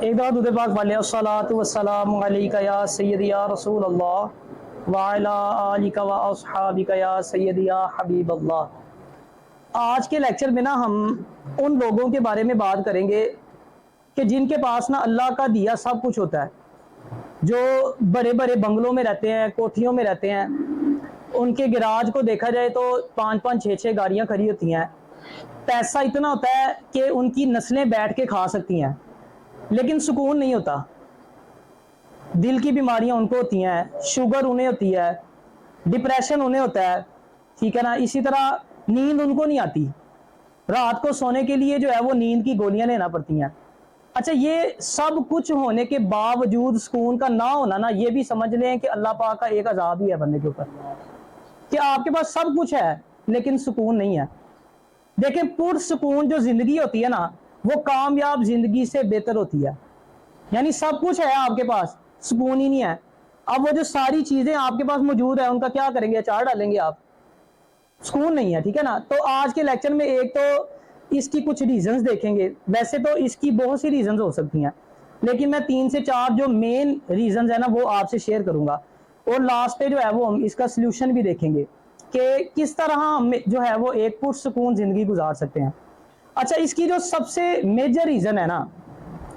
ایک دفعہ درود پاک پڑھ لیا، الصلاۃ والسلام علیک یا سیدی یا رسول اللہ وعلی آلک و اصحابک یا سیدی یا حبیب اللہ۔ آج کے لیکچر میں ہم ان لوگوں کے بارے میں بات کریں گے کہ جن کے پاس اللہ کا دیا سب کچھ ہوتا ہے، جو بڑے بڑے بنگلوں میں رہتے ہیں، کوٹھیوں میں رہتے ہیں، ان کے گراج کو دیکھا جائے تو 5-5 6-6 گاڑیاں کھڑی ہوتی ہیں، پیسہ اتنا ہوتا ہے کہ ان کی نسلیں بیٹھ کے کھا سکتی ہیں، لیکن سکون نہیں ہوتا۔ دل کی بیماریاں ان کو ہوتی ہیں، شوگر انہیں ہوتی ہے، ڈپریشن انہیں ہوتا ہے، ٹھیک ہے نا۔ اسی طرح نیند ان کو نہیں آتی، رات کو سونے کے لیے جو ہے وہ نیند کی گولیاں لینا پڑتی ہیں۔ اچھا، یہ سب کچھ ہونے کے باوجود سکون کا نہ ہونا یہ بھی سمجھ لیں کہ اللہ پاک کا ایک عذاب ہی ہے بندے کے اوپر، کہ آپ کے پاس سب کچھ ہے لیکن سکون نہیں ہے۔ دیکھیں، پرسکون جو زندگی ہوتی ہے وہ کامیاب زندگی سے بہتر ہوتی ہے۔ یعنی سب کچھ ہے آپ کے پاس، سکون ہی نہیں ہے۔ اب وہ جو ساری چیزیں آپ کے پاس موجود ہیں ان کا کیا کریں گے؟ اچار ڈالیں گے آپ، سکون نہیں ہے، ٹھیک ہے نا۔ تو آج کے لیکچر میں ایک تو اس کی کچھ ریزنز دیکھیں گے، ویسے تو اس کی بہت سی ریزنز ہو سکتی ہیں، لیکن میں 3 سے 4 جو مین ریزنز ہیں وہ آپ سے شیئر کروں گا، اور لاسٹ پہ جو ہے وہ ہم اس کا سلوشن بھی دیکھیں گے کہ کس طرح ہم جو ہے وہ ایک پرسکون زندگی گزار سکتے ہیں۔ اچھا، اس کی جو سب سے میجر ریزن ہے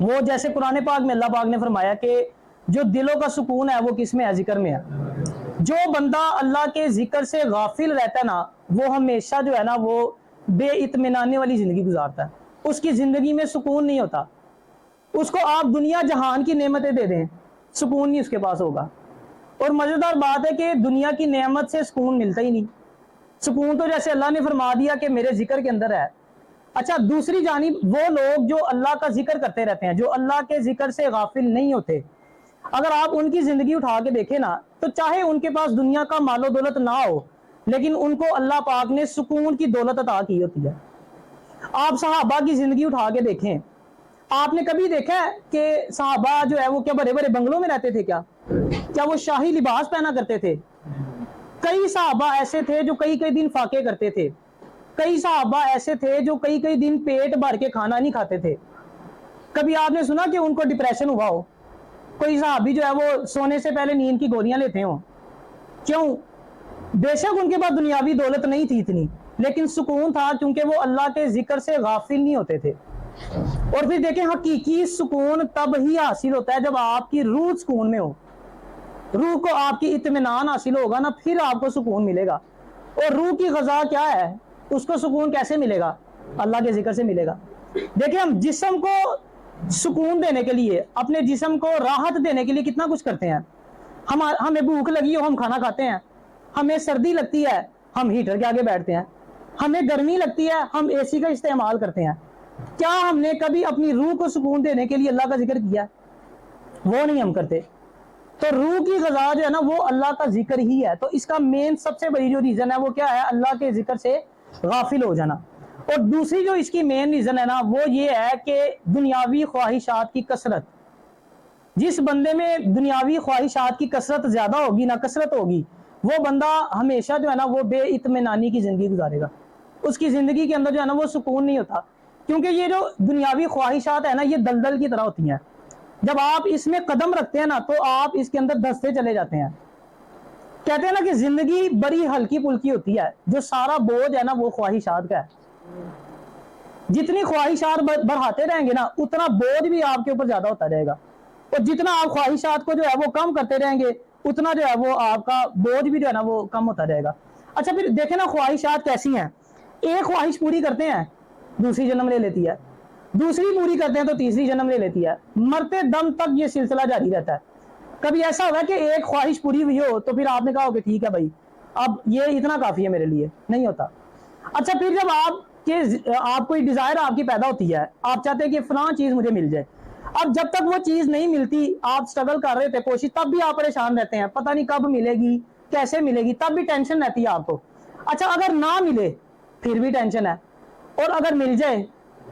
وہ جیسے قرآن پاک میں اللہ پاک نے فرمایا کہ جو دلوں کا سکون ہے وہ کس میں ہے؟ ذکر میں ہے۔ جو بندہ اللہ کے ذکر سے غافل رہتا ہے وہ ہمیشہ جو ہے وہ بے اطمینانی والی زندگی گزارتا ہے، اس کی زندگی میں سکون نہیں ہوتا۔ اس کو آپ دنیا جہان کی نعمتیں دے دیں، سکون نہیں اس کے پاس ہوگا۔ اور مزیدار بات ہے کہ دنیا کی نعمت سے سکون ملتا ہی نہیں، سکون تو جیسے اللہ نے فرما دیا کہ میرے ذکر کے اندر ہے۔ اچھا، دوسری جانب وہ لوگ جو اللہ کا ذکر کرتے رہتے ہیں، جو اللہ کے ذکر سے غافل نہیں ہوتے، اگر آپ ان کی زندگی اٹھا کے دیکھیں تو چاہے ان کے پاس دنیا کا مال و دولت نہ ہو، لیکن ان کو اللہ پاک نے سکون کی دولت عطا کی ہوتی ہے۔ آپ صحابہ کی زندگی اٹھا کے دیکھیں، آپ نے کبھی دیکھا ہے کہ صحابہ جو ہے وہ کیا بڑے بڑے بنگلوں میں رہتے تھے؟ کیا وہ شاہی لباس پہنا کرتے تھے؟ کئی صحابہ ایسے تھے جو کئی کئی دن فاقے کرتے تھے، کئی صحابہ ایسے تھے جو کئی کئی دن پیٹ بھر کے کھانا نہیں کھاتے تھے۔ کبھی آپ نے سنا کہ ان کو ڈپریشن ہوا ہو؟ کوئی صحابی جو ہے وہ سونے سے پہلے نیند کی گولیاں لیتے ہوں؟ کیوں؟ بے شک ان کے پاس دنیاوی دولت نہیں تھی اتنی، لیکن سکون تھا کیونکہ وہ اللہ کے ذکر سے غافل نہیں ہوتے تھے۔ اور پھر دیکھیں، حقیقی سکون تب ہی حاصل ہوتا ہے جب آپ کی روح سکون میں ہو، روح کو آپ کی اطمینان حاصل ہوگا پھر آپ کو سکون ملے گا۔ اور روح کی غذا کیا ہے؟ اس کو سکون کیسے ملے گا؟ اللہ کے ذکر سے ملے گا۔ دیکھیں، ہم جسم کو سکون دینے کے لیے، اپنے جسم کو راحت دینے کے لیے کتنا کچھ کرتے ہیں۔ ہمیں بھوک لگی ہو، ہم کھانا کھاتے ہیں۔ ہمیں سردی لگتی ہے، ہم ہیٹر کے آگے بیٹھتے ہیں۔ ہمیں گرمی لگتی ہے، ہم اے سی کا استعمال کرتے ہیں۔ کیا ہم نے کبھی اپنی روح کو سکون دینے کے لیے اللہ کا ذکر کیا؟ وہ نہیں ہم کرتے۔ تو روح کی غذا جو ہے وہ اللہ کا ذکر ہی ہے۔ تو اس کا مین سب سے بڑی جو ریزن ہے وہ کیا ہے؟ اللہ کے ذکر سے غافل ہو جانا۔ اور دوسری جو اس کی مین ریزن ہے وہ یہ ہے کہ دنیاوی خواہشات کی کثرت۔ جس بندے میں دنیاوی خواہشات کی کثرت زیادہ ہوگی کثرت ہوگی، وہ بندہ ہمیشہ جو ہے وہ بے اطمینانی کی زندگی گزارے گا۔ اس کی زندگی کے اندر جو ہے وہ سکون نہیں ہوتا، کیونکہ یہ جو دنیاوی خواہشات ہے یہ دلدل کی طرح ہوتی ہیں۔ جب آپ اس میں قدم رکھتے ہیں تو آپ اس کے اندر دھستے چلے جاتے ہیں۔ کہتے ہیں کہ زندگی بڑی ہلکی پھلکی ہوتی ہے، جو سارا بوجھ ہے وہ خواہشات کا ہے۔ جتنی خواہشات بڑھاتے رہیں گے اتنا بوجھ بھی آپ کے اوپر زیادہ ہوتا رہے گا، اور جتنا آپ خواہشات کو جو ہے وہ کم کرتے رہیں گے اتنا جو ہے وہ آپ کا بوجھ بھی جو ہے وہ کم ہوتا رہے گا۔ اچھا، پھر دیکھیں خواہشات کیسی ہیں۔ ایک خواہش پوری کرتے ہیں، دوسری جنم لے لیتی ہے، دوسری پوری کرتے ہیں تو تیسری جنم لے لیتی ہے، مرتے دم تک یہ سلسلہ جاری رہتا ہے۔ کبھی ایسا ہوگا کہ ایک خواہش پوری ہوئی ہو تو پھر آپ نے کہا ہو کہ ٹھیک ہے بھائی، اب یہ اتنا کافی ہے میرے لیے؟ نہیں ہوتا۔ اچھا، پھر جب آپ کوئی ڈیزائر آپ کی پیدا ہوتی ہے، آپ چاہتے ہیں کہ فلاں چیز مجھے مل جائے، اب جب تک وہ چیز نہیں ملتی آپ سٹرگل کر رہے تھے، کوشش، تب بھی آپ پریشان رہتے ہیں، پتہ نہیں کب ملے گی، کیسے ملے گی، تب بھی ٹینشن رہتی ہے آپ کو۔ اچھا، اگر نہ ملے پھر بھی ٹینشن ہے، اور اگر مل جائے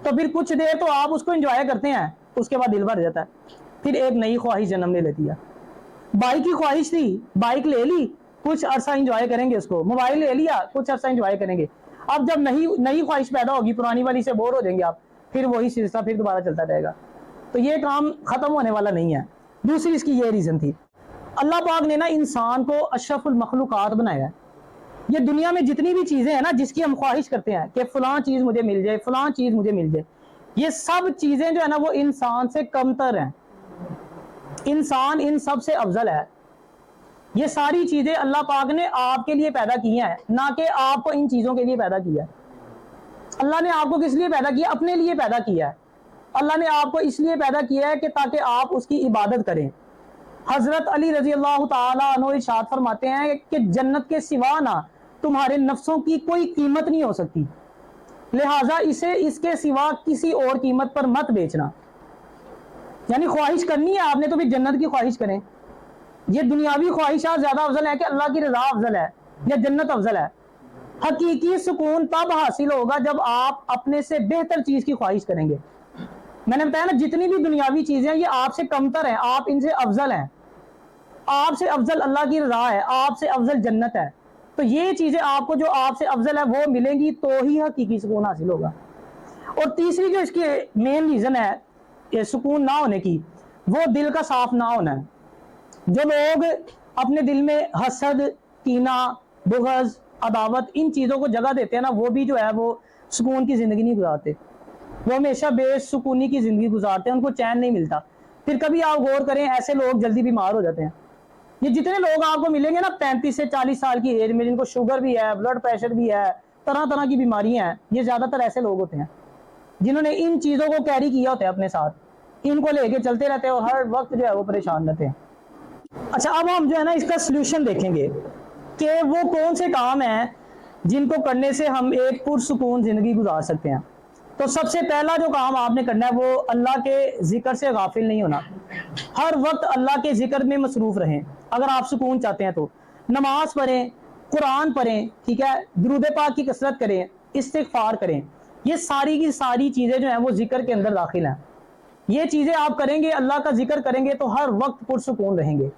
تو پھر کچھ دیر تو آپ اس کو انجوائے کرتے ہیں، اس کے بعد دل بھر جاتا ہے، پھر ایک نئی خواہش جنم لے لیتی ہے۔ بائک کی خواہش تھی، بائک لے لی، کچھ عرصہ انجوائے کریں گے اس کو، موبائل لے لیا، کچھ عرصہ انجوائے کریں گے، اب جب نئی خواہش پیدا ہوگی، پرانی والی سے بور ہو جائیں گے آپ، پھر وہی سلسلہ پھر دوبارہ چلتا رہے گا۔ تو یہ کام ختم ہونے والا نہیں ہے۔ دوسری اس کی یہ ریزن تھی، اللہ پاک نے نا انسان کو اشرف المخلوقات بنایا ہے۔ یہ دنیا میں جتنی بھی چیزیں ہیں نا جس کی ہم خواہش کرتے ہیں کہ فلاں چیز مجھے مل جائے، فلاں چیز مجھے مل جائے، یہ سب چیزیں جو ہے نا وہ انسان سے کمتر ہیں۔ انسان ان سب سے افضل ہے۔ یہ ساری چیزیں اللہ پاک نے آپ کے لیے پیدا کی ہیں، نہ کہ آپ کو ان چیزوں کے لیے پیدا کیا ہے۔ اللہ نے آپ کو کس لیے پیدا کیا؟ اپنے لیے پیدا کیا ہے۔ اللہ نے آپ کو اس لیے پیدا کیا ہے کہ تاکہ آپ اس کی عبادت کریں۔ حضرت علی رضی اللہ تعالیٰ عنہ ارشاد فرماتے ہیں کہ جنت کے سوا نہ تمہارے نفسوں کی کوئی قیمت نہیں ہو سکتی، لہٰذا اسے اس کے سوا کسی اور قیمت پر مت بیچنا۔ یعنی خواہش کرنی ہے آپ نے تو بھی جنت کی خواہش کریں۔ یہ دنیاوی خواہشات زیادہ افضل ہے کہ اللہ کی رضا افضل ہے یا جنت افضل ہے؟ حقیقی سکون تب حاصل ہوگا جب آپ اپنے سے بہتر چیز کی خواہش کریں گے۔ میں نے بتایا نا جتنی بھی دنیاوی چیزیں ہیں یہ آپ سے کمتر ہیں، آپ ان سے افضل ہیں۔ آپ سے افضل اللہ کی رضا ہے، آپ سے افضل جنت ہے۔ تو یہ چیزیں آپ کو جو آپ سے افضل ہے وہ ملیں گی تو ہی حقیقی سکون حاصل ہوگا۔ اور تیسری جو اس کی مین ریزن ہے کہ سکون نہ ہونے کی، وہ دل کا صاف نہ ہونا ہے۔ جو لوگ اپنے دل میں حسد، کینہ، بغض، عداوت ان چیزوں کو جگہ دیتے ہیں نا، وہ بھی جو ہے وہ سکون کی زندگی نہیں گزارتے، وہ ہمیشہ بے سکونی کی زندگی گزارتے ہیں، ان کو چین نہیں ملتا۔ پھر کبھی آپ غور کریں ایسے لوگ جلدی بیمار ہو جاتے ہیں۔ یہ جتنے لوگ آپ کو ملیں گے نا 35 سے 40 سال کی ایج میں، جن کو شوگر بھی ہے، بلڈ پریشر بھی ہے، طرح طرح کی بیماریاں ہیں، یہ زیادہ تر ایسے لوگ ہوتے ہیں جنہوں نے ان چیزوں کو کیری کیا ہوتا ہے اپنے ساتھ، ان کو لے کے چلتے رہتے ہیں اور ہر وقت جو ہے وہ پریشان رہتے ہیں۔ اچھا اب ہم جو ہے نا اس کا سلوشن دیکھیں گے کہ وہ کون سے کام ہیں جن کو کرنے سے ہم ایک پرسکون زندگی گزار سکتے ہیں۔ تو سب سے پہلا جو کام آپ نے کرنا ہے وہ اللہ کے ذکر سے غافل نہیں ہونا۔ ہر وقت اللہ کے ذکر میں مصروف رہیں اگر آپ سکون چاہتے ہیں تو۔ نماز پڑھیں، قرآن پڑھیں، ٹھیک ہے، درود پاک کی کثرت کریں، استغفار کریں۔ یہ ساری کی ساری چیزیں جو ہیں وہ ذکر کے اندر داخل ہیں۔ یہ چیزیں آپ کریں گے، اللہ کا ذکر کریں گے تو ہر وقت پرسکون رہیں گے۔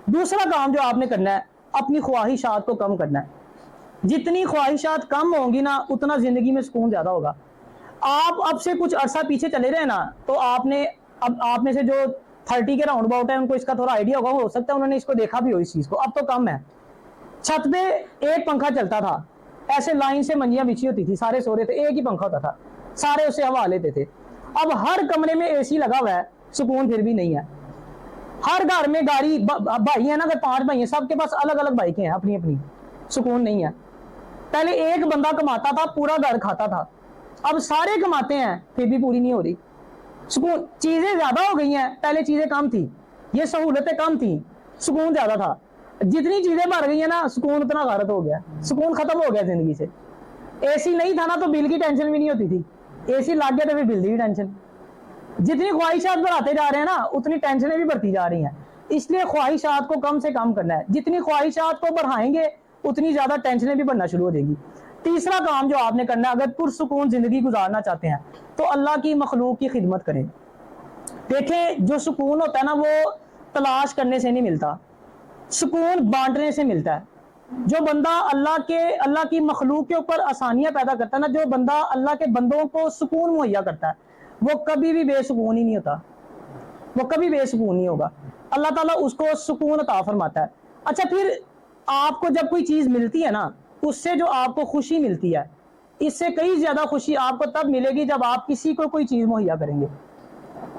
دوسرا کام جو آپ نے کرنا ہے اپنی خواہشات کو کم کرنا ہے۔ جتنی خواہشات کم ہوں گی نا اتنا زندگی میں سکون زیادہ ہوگا۔ آپ اب سے کچھ عرصہ پیچھے چلے رہے نا تو آپ میں سے جو 30 کے راؤنڈ اباؤٹ ہے ان کو اس کا تھوڑا آئیڈیا ہوگا، ہو سکتا ہے انہوں نے اس کو دیکھا بھی ہو اس چیز کو، اب تو کم ہے۔ چھت پہ ایک پنکھا چلتا تھا، ایسے لائن سے منجیاں بچھی ہوتی تھی، سارے سو رہے تھے، ایک ہی پنکھا ہوتا تھا، سارے اسے ہوا لیتے تھے۔ اب ہر کمرے میں اے سی لگا ہوا ہے، سکون پھر بھی نہیں ہے۔ ہر گھر میں گاڑی، بھائی ہیں نا، اگر 5 بھائی ہیں سب کے پاس الگ الگ بائکیں ہیں اپنی اپنی، سکون نہیں ہے۔ پہلے ایک بندہ کماتا تھا، پورا گھر کھاتا تھا، اب سارے کماتے ہیں پھر بھی پوری نہیں ہو رہی۔ سکون، چیزیں زیادہ ہو گئی ہیں، پہلے چیزیں کم تھی، یہ سہولتیں کم تھیں، سکون زیادہ تھا۔ جتنی چیزیں بڑھ گئی ہیں نا سکون اتنا غارت ہو گیا، سکون ختم ہو گیا زندگی سے۔ اے سی نہیں تھا نا تو بل کی ٹینشن بھی نہیں ہوتی تھی، اے سی لگ گیا تو پھر بل کی ٹینشن۔ جتنی خواہشات بڑھاتے جا رہے ہیں نا اتنی ٹینشنیں بھی بڑھتی جا رہی ہیں، اس لیے خواہشات کو کم سے کم کرنا ہے۔ جتنی خواہشات کو بڑھائیں گے اتنی زیادہ ٹینشنیں بھی بڑھنا شروع ہو جائیں گی۔ تیسرا کام جو آپ نے کرنا ہے اگر پرسکون زندگی گزارنا چاہتے ہیں تو اللہ کی مخلوق کی خدمت کریں۔ دیکھیں جو سکون ہوتا ہے نا وہ تلاش کرنے سے نہیں ملتا، سکون بانٹنے سے ملتا ہے۔ جو بندہ اللہ کی مخلوق کے اوپر آسانیاں پیدا کرتا ہے نا، جو بندہ اللہ کے بندوں کو سکون مہیا کرتا ہے، وہ کبھی بھی بے سکون ہی نہیں ہوتا، وہ کبھی بے سکون نہیں ہوگا۔ اللہ تعالیٰ اس کو سکون عطا فرماتا ہے۔ اچھا پھر آپ کو جب کوئی چیز ملتی ہے نا اس سے جو آپ کو خوشی ملتی ہے، اس سے کئی زیادہ خوشی آپ کو تب ملے گی جب آپ کسی کو کوئی چیز مہیا کریں گے۔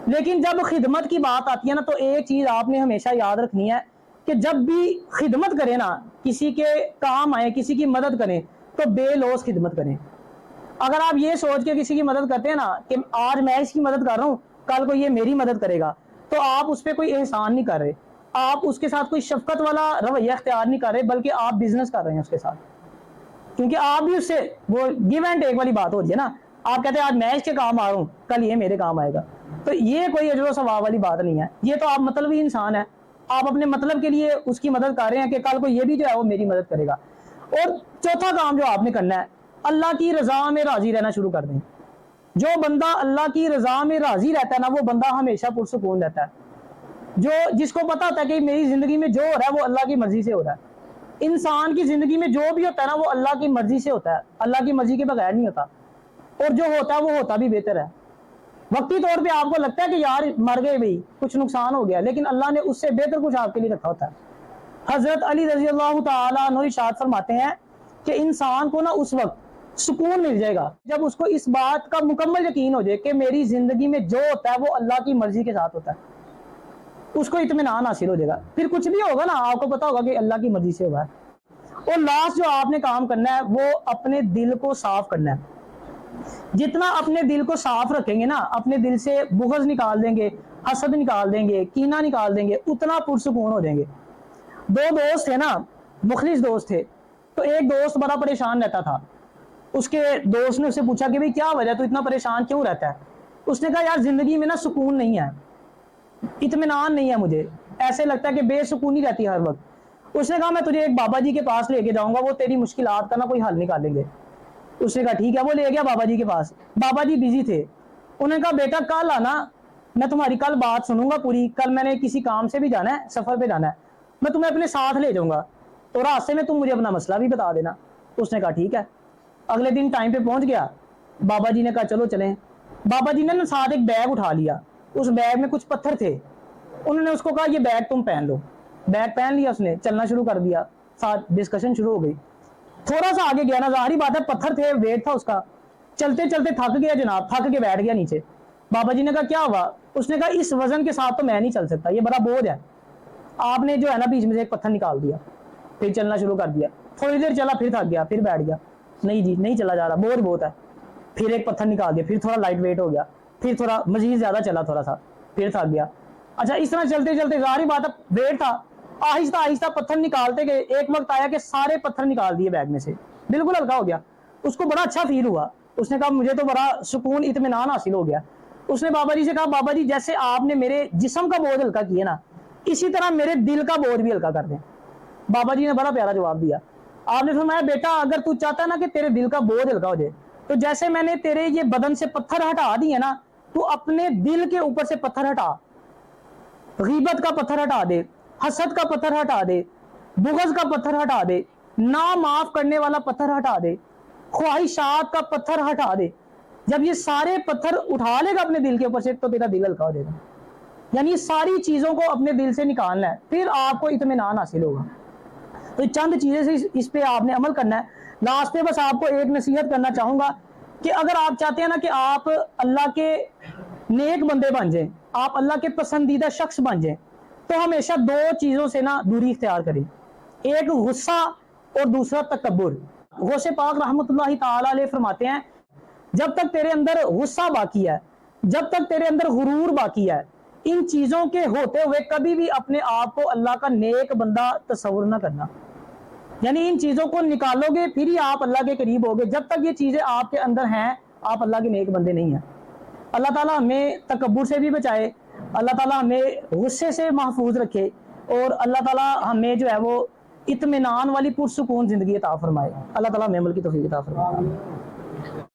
لیکن جب خدمت کی بات آتی ہے نا تو ایک چیز آپ نے ہمیشہ یاد رکھنی ہے کہ جب بھی خدمت کریں نا، کسی کے کام آئیں، کسی کی مدد کریں تو بے لوث خدمت کریں۔ اگر آپ یہ سوچ کے کسی کی مدد کرتے ہیں نا کہ آج میں اس کی مدد کر رہا ہوں کل کو یہ میری مدد کرے گا، تو آپ اس پہ کوئی احسان نہیں کر رہے، آپ اس کے ساتھ کوئی شفقت والا رویہ اختیار نہیں کر رہے، بلکہ آپ بزنس کر رہے ہیں اس کے ساتھ، کیونکہ آپ بھی اس سے وہ گیو اینڈ ٹیک والی بات ہوتی ہے نا۔ آپ کہتے ہیں آج میں اس کے کام آ رہا ہوں کل یہ میرے کام آئے گا، تو یہ کوئی اجر و ثواب والی بات نہیں ہے، یہ تو آپ مطلبی انسان ہے، آپ اپنے مطلب کے لیے اس کی مدد کر رہے ہیں کہ کل کو یہ بھی جو ہے وہ میری مدد کرے گا۔ اور چوتھا کام جو آپ نے کرنا ہے اللہ کی رضا میں راضی رہنا شروع کر دیں۔ جو بندہ اللہ کی رضا میں راضی رہتا ہے نا وہ بندہ ہمیشہ پرسکون رہتا ہے۔ جس کو پتا ہوتا ہے کہ میری زندگی میں جو ہو رہا ہے وہ اللہ کی مرضی سے ہو رہا ہے۔ انسان کی زندگی میں جو بھی ہوتا ہے نا وہ اللہ کی مرضی سے ہوتا ہے، اللہ کی مرضی کے بغیر نہیں ہوتا، اور جو ہوتا ہے وہ ہوتا بھی بہتر ہے۔ وقتی طور پہ آپ کو لگتا ہے کہ یار مر گئے بھائی، کچھ نقصان ہو گیا، لیکن اللہ نے اس سے بہتر کچھ آپ کے لیے رکھا ہوتا ہے۔ حضرت علی رضی اللہ تعالیٰ عنہ ارشاد فرماتے ہیں کہ انسان کو نا اس وقت سکون مل جائے گا جب اس کو اس بات کا مکمل یقین ہو جائے کہ میری زندگی میں جو ہوتا ہے وہ اللہ کی مرضی کے ساتھ ہوتا ہے، اس کو اطمینان حاصل ہو جائے گا۔ پھر کچھ بھی ہوگا نا آپ کو پتا ہوگا کہ اللہ کی مرضی سے ہوگا۔ اور لاسٹ جو آپ نے کام کرنا ہے وہ اپنے دل کو صاف کرنا ہے۔ جتنا اپنے دل کو صاف رکھیں گے نا، اپنے دل سے بغض نکال دیں گے، حسد نکال دیں گے، کینہ نکال دیں گے، اتنا پرسکون ہو جائیں گے۔ دو دوست تھے نا، مخلص دوست تھے، تو ایک دوست بڑا پریشان رہتا تھا۔ اس کے دوست نے اسے پوچھا کہ بھئی کیا وجہ، تو اتنا پریشان کیوں رہتا ہے؟ اس نے کہا یار زندگی میں نا سکون نہیں ہے، اطمینان نہیں ہے، مجھے ایسے لگتا ہے کہ بے سکونی رہتی ہے ہر وقت۔ اس نے کہا میں تجھے ایک بابا جی کے پاس لے کے جاؤں گا، وہ تیری مشکلات کا نا کوئی حل نکالیں گے۔ اس نے کہا ٹھیک ہے، وہ لے گیا بابا جی کے پاس۔ بابا جی بزی تھے، انہوں نے کہا بیٹا کل آنا، میں تمہاری کل بات سنوں گا پوری، کل میں نے کسی کام سے بھی جانا ہے، سفر پہ جانا ہے، میں تمہیں اپنے ساتھ لے جاؤں گا، تو راستے میں تم مجھے اپنا مسئلہ بھی بتا دینا۔ اس نے کہا ٹھیک ہے۔ اگلے دن ٹائم پہ پہنچ گیا، بابا جی نے کہا چلو چلیں۔ بابا جی نے ساتھ ایک بیگ اٹھا لیا، اس بیگ میں کچھ پتھر تھے، انہوں نے اس کو کہا یہ بیگ تم پہن لو۔ بیگ پہن لیا، اس نے چلنا شروع کر دیا، ساتھ ڈسکشن شروع ہو گئی۔ تھوڑا سا آگے گیا نا، ظاہری بات ہے پتھر تھے، ویٹ تھا اس کا، چلتے چلتے تھک گیا جناب، تھک کے بیٹھ گیا نیچے۔ بابا جی نے کہا کیا ہوا؟ اس نے کہا اس وزن کے ساتھ تو میں نہیں چل سکتا، یہ بڑا بوجھ ہے۔ آپ نے جو ہے نا بیچ میں سے ایک پتھر نکال دیا، پھر چلنا شروع کر دیا۔ تھوڑی دیر چلا، پھر تھک گیا، پھر بیٹھ گیا، نہیں جی نہیں چلا جا رہا، بوجھ بہت ہے۔ پھر ایک پتھر نکال دیا، پھر تھوڑا لائٹ ویٹ ہو گیا، پھر تھوڑا مزید زیادہ چلا تھوڑا سا، پھر تھک گیا۔ اچھا اس طرح چلتے چلتے ظاہری بات ہے ویٹ تھا، آہستہ آہستہ پتھر نکالتے گئے، ایک وقت آیا کہ سارے پتھر نکال دیے بیگ میں سے، بالکل ہلکا ہو گیا۔ اس کو بڑا اچھا فیل ہوا، اس نے کہا مجھے تو بڑا سکون اطمینان حاصل ہو گیا۔ اس نے بابا جی سے کہا بابا جی جیسے آپ نے میرے جسم کا بوجھ ہلکا کیا نا، اسی طرح میرے دل کا بوجھ بھی ہلکا کر دیں۔ بابا جی نے بڑا پیارا جواب دیا، آپ نے فرمایا بیٹا اگر تو چاہتا ہے نا کہ تیرے دل کا بوجھ ہلکا ہو جائے، تو جیسے میں نے تیرے یہ بدن سے پتھر ہٹا دیے نا، تو اپنے دل کے اوپر سے پتھر ہٹا، غیبت کا پتھر ہٹا دے، حسد کا پتھر ہٹا دے، بغض کا پتھر ہٹا دے، نا معاف کرنے والا پتھر ہٹا دے، خواہشات کا پتھر ہٹا دے۔ جب یہ سارے پتھر اٹھا لے گا اپنے دل کے اوپر سے، تو تیرا دل ہلکا ہو جائے گا۔ یعنی یہ ساری چیزوں کو اپنے دل سے نکالنا ہے، پھر آپ کو اطمینان حاصل ہوگا۔ تو چند چیزیں سے اس پہ آپ نے عمل کرنا ہے۔ لاسٹ پہ بس آپ کو ایک نصیحت کرنا چاہوں گا کہ اگر آپ چاہتے ہیں نا کہ آپ اللہ کے نیک بندے بن جائیں، آپ اللہ کے پسندیدہ شخص بن جائیں، تو ہمیشہ دو چیزوں سے نا دوری اختیار کریں، ایک غصہ اور دوسرا تکبر۔ غوث پاک رحمۃ اللہ تعالی علیہ فرماتے ہیں جب تک تیرے اندر غصہ باقی ہے، جب تک تیرے اندر غرور باقی ہے، ان چیزوں کے ہوتے ہوئے کبھی بھی اپنے آپ کو اللہ کا نیک بندہ تصور نہ کرنا۔ یعنی ان چیزوں کو نکالو گے پھر ہی آپ اللہ کے قریب ہوگے، جب تک یہ چیزیں آپ کے اندر ہیں آپ اللہ کے نیک بندے نہیں ہیں۔ اللہ تعالیٰ ہمیں تکبر سے بھی بچائے، اللہ تعالیٰ ہمیں غصے سے محفوظ رکھے، اور اللہ تعالیٰ ہمیں جو ہے وہ اطمینان والی پرسکون زندگی عطا فرمائے۔ اللہ تعالیٰ ہمیں عمل کی توفیق عطا فرمائے۔